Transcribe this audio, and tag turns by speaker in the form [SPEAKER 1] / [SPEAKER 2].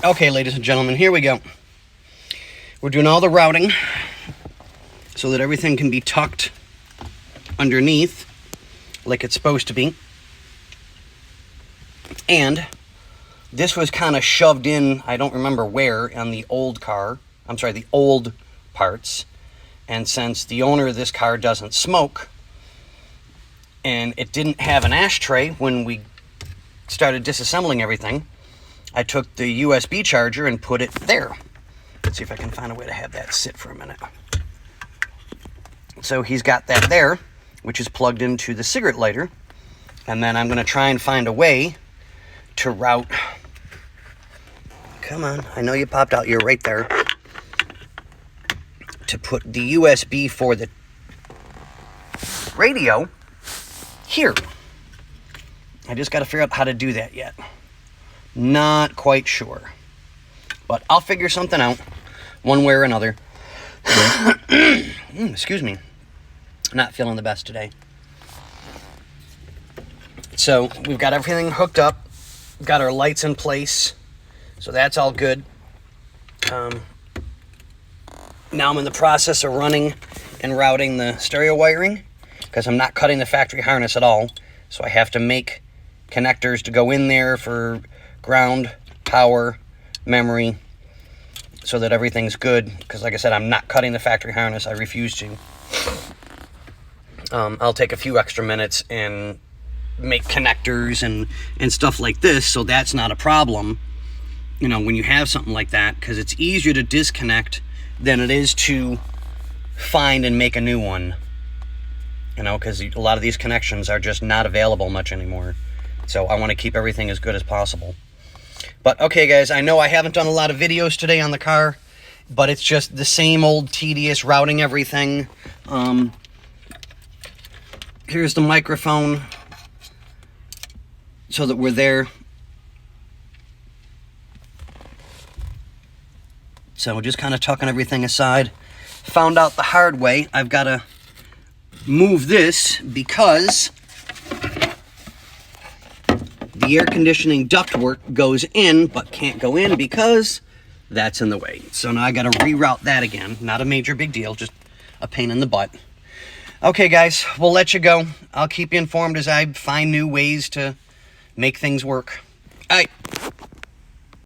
[SPEAKER 1] Okay, ladies and gentlemen, here we go. We're doing all the routing so that everything can be tucked underneath like it's supposed to be. And this was kind of shoved in, I don't remember where, on the old car. I'm sorry, the old parts. And since the owner of this car doesn't smoke, and it didn't have an ashtray when we started disassembling everything, I took the USB charger and put it there. Let's see if I can find a way to have that sit for a minute. So he's got that there, which is plugged into the cigarette lighter. And then I'm going to try and find a way to route. Come on, I know you popped out. You're right there. To put the USB for the radio here. I just got to figure out how to do that yet. Not quite sure. But I'll figure something out one way or another. Excuse me. Not feeling the best today. So we've got everything hooked up. Got our lights in place. So that's all good. Now I'm in the process of running and routing the stereo wiring because I'm not cutting the factory harness at all. So I have to make connectors to go in there for ground, power, memory, so that everything's good. Because like I said, I'm not cutting the factory harness. I refuse to. I'll take a few extra minutes and make connectors and stuff like this, so that's not a problem, you know, when you have something like that, because it's easier to disconnect than it is to find and make a new one, you know, because a lot of these connections are just not available much anymore. So I want to keep everything as good as possible. But okay, guys, I know I haven't done a lot of videos today on the car, but it's just the same old tedious routing everything. Here's the microphone so that we're there. So we're just kind of tucking everything aside. Found out the hard way. I've got to move this because the air conditioning ductwork goes in but can't go in because that's in the way. So now I got to reroute that again. Not a major big deal, just a pain in the butt. Okay, guys, we'll let you go. I'll keep you informed as I find new ways to make things work. All right.